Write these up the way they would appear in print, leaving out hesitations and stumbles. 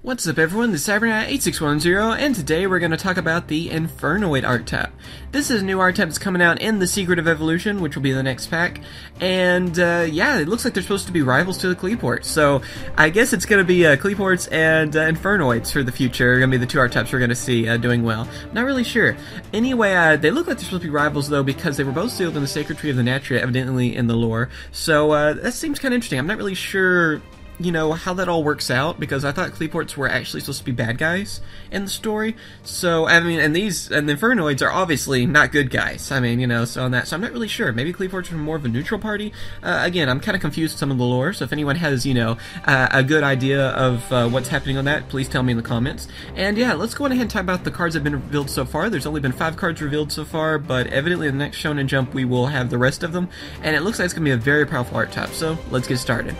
What's up everyone, this is CyberKnight 8610, and today we're going to talk about the Infernoid archetype. This is a new archetype that's coming out in the Secret of Evolution, which will be the next pack, and yeah, it looks like they're supposed to be rivals to the Qliphorts, so I guess it's going to be Qliphorts and Infernoids for the future. Are going to be the two archetypes we're going to see doing well. Not really sure. Anyway, they look like they're supposed to be rivals though, because they were both sealed in the Sacred Tree of the Naturia, evidently in the lore, so that seems kind of interesting. I'm not really sure, you know, how that all works out, because I thought Qliphorts were actually supposed to be bad guys in the story. So, I mean, and the Infernoids are obviously not good guys. I mean, you know, so I'm not really sure. Maybe Qliphorts are more of a neutral party. Again, I'm kind of confused with some of the lore, so if anyone has, you know, a good idea of what's happening on that, please tell me in the comments. And yeah, let's go ahead and talk about the cards that have been revealed so far. There's only been 5 cards revealed so far, but evidently in the next Shonen Jump we will have the rest of them, and it looks like it's going to be a very powerful archetype, so let's get started.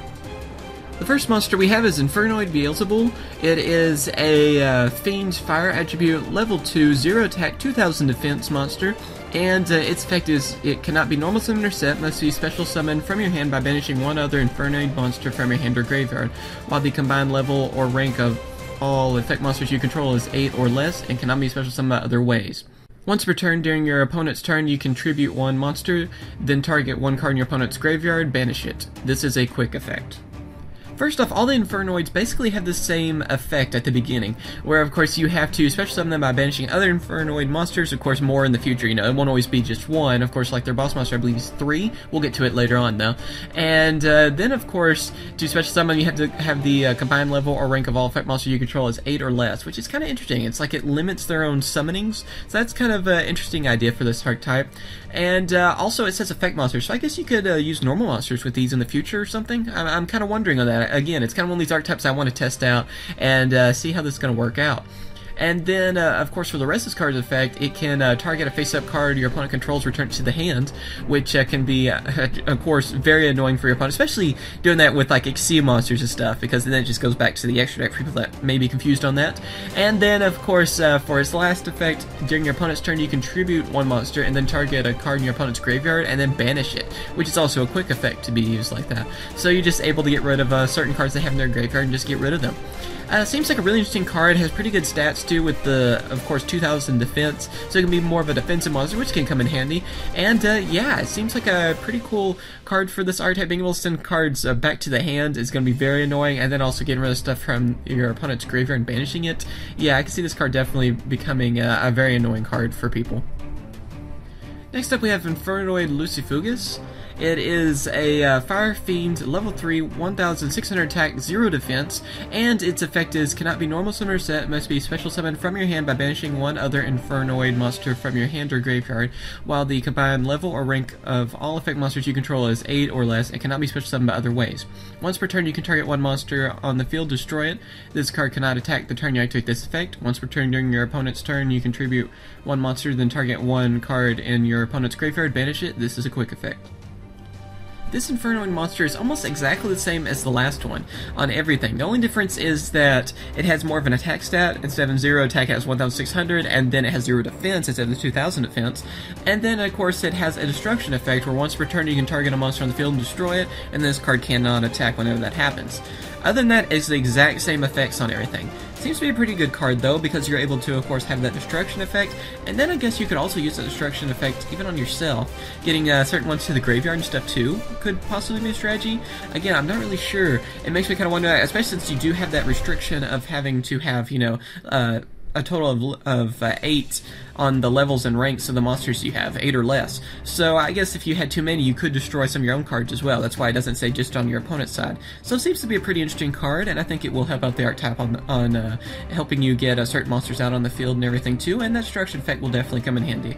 The first monster we have is Infernoid Beelzebul. It is a Fiend Fire Attribute, level 2, 0 attack, 2000 defense monster, and its effect is it cannot be normal summoned or set, must be special summoned from your hand by banishing one other Infernoid monster from your hand or graveyard, while the combined level or rank of all effect monsters you control is 8 or less, and cannot be special summoned by other ways. Once per turn during your opponent's turn, you contribute one monster, then target one card in your opponent's graveyard, banish it. This is a quick effect. First off, all the Infernoids basically have the same effect at the beginning, where of course you have to special summon them by banishing other Infernoid monsters, of course more in the future, you know, it won't always be just one, of course like their boss monster I believe is 3, we'll get to it later on though. And then of course, to special summon you have to have the combined level or rank of all effect monsters you control as 8 or less, which is kind of interesting. It's like it limits their own summonings, so that's kind of an interesting idea for this archetype. And also it says effect monsters, so I guess you could use normal monsters with these in the future or something. I'm kind of wondering on that. Again, it's kind of one of these archetypes I want to test out and see how this is going to work out. And then, of course, for the rest of this card's effect, it can target a face-up card your opponent controls, return it to the hand, which can be, of course, very annoying for your opponent, especially doing that with, like, Ygopro monsters and stuff, because then it just goes back to the extra deck for people that may be confused on that. And then, of course, for its last effect, during your opponent's turn, you contribute one monster, and then target a card in your opponent's graveyard, and then banish it, which is also a quick effect to be used like that. So you're just able to get rid of certain cards they have in their graveyard and just get rid of them. Seems like a really interesting card. It has pretty good stats too, with the, of course, 2000 defense, so it can be more of a defensive monster, which can come in handy. And yeah, it seems like a pretty cool card for this archetype. Being able to send cards back to the hand is going to be very annoying, and then also getting rid of stuff from your opponent's graveyard and banishing it. Yeah, I can see this card definitely becoming a very annoying card for people. Next up we have Infernoid Lucifugus. It is a Fire Fiend, level 3, 1600 attack, 0 defense, and its effect is cannot be normal summon or set, must be special summoned from your hand by banishing one other Infernoid monster from your hand or graveyard, while the combined level or rank of all effect monsters you control is 8 or less, and cannot be special summoned by other ways. Once per turn you can target one monster on the field, destroy it. This card cannot attack the turn you activate this effect. Once per turn during your opponent's turn you contribute one monster, then target one card in your opponent's graveyard, banish it. This is a quick effect. This Infernoid monster is almost exactly the same as the last one on everything. The only difference is that it has more of an attack stat. Instead of 0 attack, it has 1600, and then it has 0 defense instead of the 2000 defense. And then, of course, it has a destruction effect where once per turn you can target a monster on the field and destroy it, and this card cannot attack whenever that happens. Other than that, it's the exact same effects on everything. Seems to be a pretty good card though, because you're able to, of course, have that destruction effect, and then I guess you could also use that destruction effect even on yourself. Getting certain ones to the graveyard and stuff too could possibly be a strategy. Again, I'm not really sure. It makes me kind of wonder, especially since you do have that restriction of having to have, you know, a total of 8 on the levels and ranks of the monsters you have, 8 or less. So I guess if you had too many, you could destroy some of your own cards as well. That's why it doesn't say just on your opponent's side. So it seems to be a pretty interesting card, and I think it will help out the archetype on helping you get certain monsters out on the field and everything too, and that destruction effect will definitely come in handy.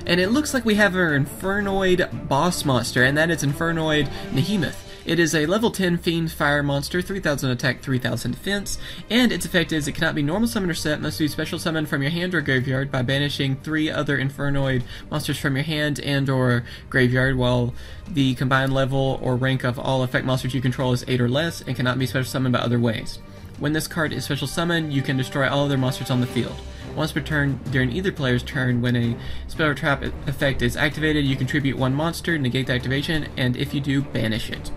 And it looks like we have our Infernoid boss monster, and that is Infernoid Neimoth. It is a level 10 Fiend Fire monster, 3000 attack, 3000 defense, and its effect is it cannot be normal summoned or set, must be special summoned from your hand or graveyard by banishing 3 other Infernoid monsters from your hand and or graveyard, while the combined level or rank of all effect monsters you control is 8 or less, and cannot be special summoned by other ways. When this card is special summoned, you can destroy all other monsters on the field. Once per turn during either player's turn, when a spell or trap effect is activated, you contribute one monster, negate the activation, and if you do, banish it.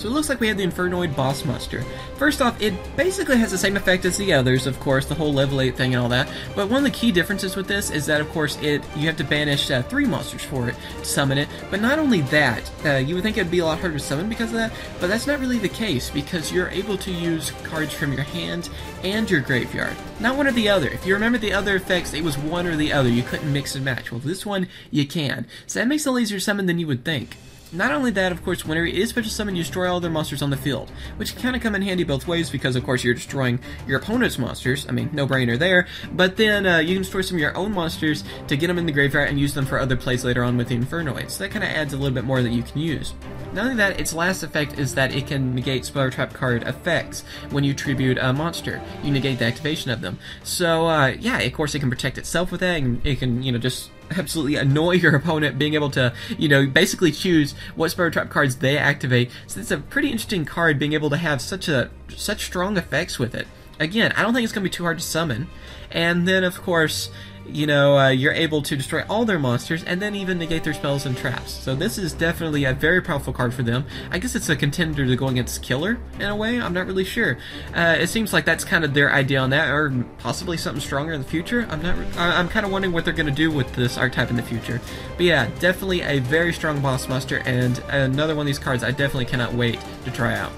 So it looks like we have the Infernoid boss monster. First off, it basically has the same effect as the others, of course, the whole level 8 thing and all that, but one of the key differences with this is that, of course, you have to banish 3 monsters for it to summon it, but not only that, you would think it would be a lot harder to summon because of that, but that's not really the case, because you're able to use cards from your hand and your graveyard. Not one or the other. If you remember the other effects, it was one or the other. You couldn't mix and match. Well, this one, you can. So that makes it a little easier to summon than you would think. Not only that, of course, whenever it is special summon, you destroy all other monsters on the field, which can kind of come in handy both ways because, of course, you're destroying your opponent's monsters. I mean, no-brainer there. But then you can destroy some of your own monsters to get them in the graveyard and use them for other plays later on with the Infernoids. So that kind of adds a little bit more that you can use. Not only that, its last effect is that it can negate spell or trap card effects when you tribute a monster. You negate the activation of them. So, yeah, of course, it can protect itself with that, and it can, just absolutely annoy your opponent, being able to, basically choose what spell or trap cards they activate. So it's a pretty interesting card, being able to have such strong effects with it. Again, I don't think it's going to be too hard to summon. And then, of course, you're able to destroy all their monsters and then even negate their spells and traps. So this is definitely a very powerful card for them. I guess it's a contender to go against Killer in a way. I'm not really sure. It seems like that's kind of their idea on that, or possibly something stronger in the future. I'm kind of wondering what they're going to do with this archetype in the future. But yeah, definitely a very strong boss monster, and another one of these cards I definitely cannot wait to try out.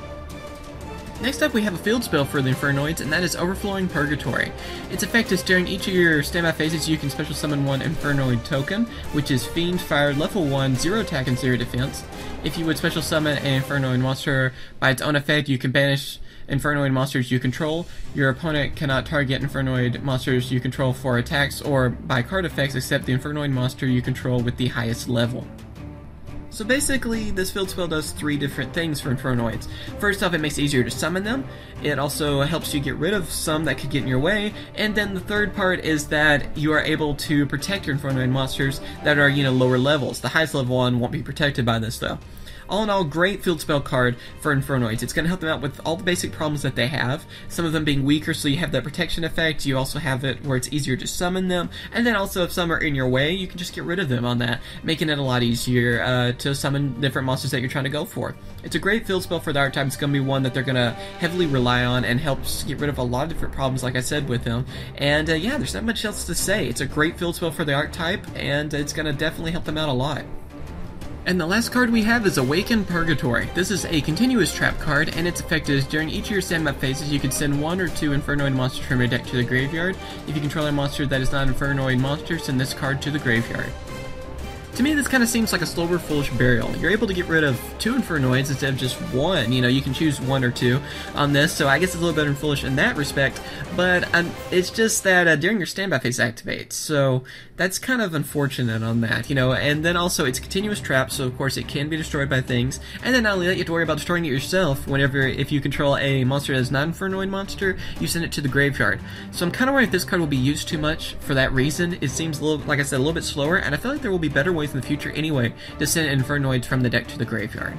Next up, we have a field spell for the Infernoids, and that is Overflowing Purgatory. Its effect is during each of your standby phases, you can special summon one Infernoid token, which is Fiend, Fire, level 1, 0 attack and 0 defense. If you would special summon an Infernoid monster by its own effect, you can banish Infernoid monsters you control. Your opponent cannot target Infernoid monsters you control for attacks or by card effects except the Infernoid monster you control with the highest level. So basically, this field spell does 3 different things for Infernoids. First off, it makes it easier to summon them. It also helps you get rid of some that could get in your way. And then the third part is that you are able to protect your Infernoid monsters that are, lower levels. The highest level one won't be protected by this, though. All in all, great field spell card for Infernoids. It's going to help them out with all the basic problems that they have, some of them being weaker, so you have that protection effect. You also have it where it's easier to summon them, and then also if some are in your way, you can just get rid of them on that, making it a lot easier to summon different monsters that you're trying to go for. It's a great field spell for the archetype. It's going to be one that they're going to heavily rely on and helps get rid of a lot of different problems, like I said, with them. And yeah, there's not much else to say. It's a great field spell for the archetype, and it's going to definitely help them out a lot. And the last card we have is Awaken Purgatory. This is a continuous trap card, and its effect is during each of your standby phases, you can send 1 or 2 Infernoid monsters from your deck to the graveyard. If you control a monster that is not an Infernoid monster, send this card to the graveyard. To me, this kind of seems like a slower, foolish burial. You're able to get rid of 2 Infernoids instead of just 1. You can choose 1 or 2 on this, so I guess it's a little better foolish in that respect, but it's just that during your standby phase activates, so that's kind of unfortunate on that, and then also it's continuous trap, so of course it can be destroyed by things, and then not only that, you have to worry about destroying it yourself if you control a monster that is not an Infernoid monster, you send it to the graveyard. So I'm kind of worried if this card will be used too much for that reason. It seems a little, like I said, a little bit slower, and I feel like there will be better ways in the future anyway to send Infernoids from the deck to the graveyard.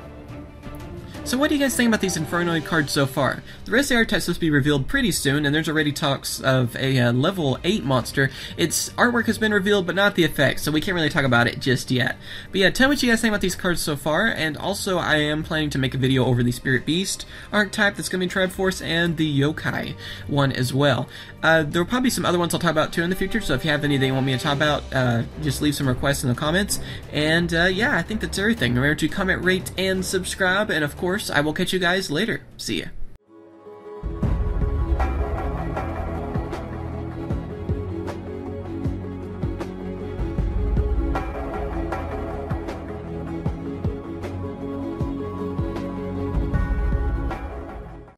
So what do you guys think about these Infernoid cards so far? The rest of the archetype is supposed to be revealed pretty soon, and there's already talks of a level 8 monster. Its artwork has been revealed, but not the effects, so we can't really talk about it just yet. But yeah, tell me what you guys think about these cards so far, and also I am planning to make a video over the Spirit Beast archetype that's going to be in Tribe Force, and the Yokai one as well. There will probably be some other ones I'll talk about too in the future, so if you have anything you want me to talk about, just leave some requests in the comments. And yeah, I think that's everything. Remember to comment, rate, and subscribe, and of course, I will catch you guys later. See ya.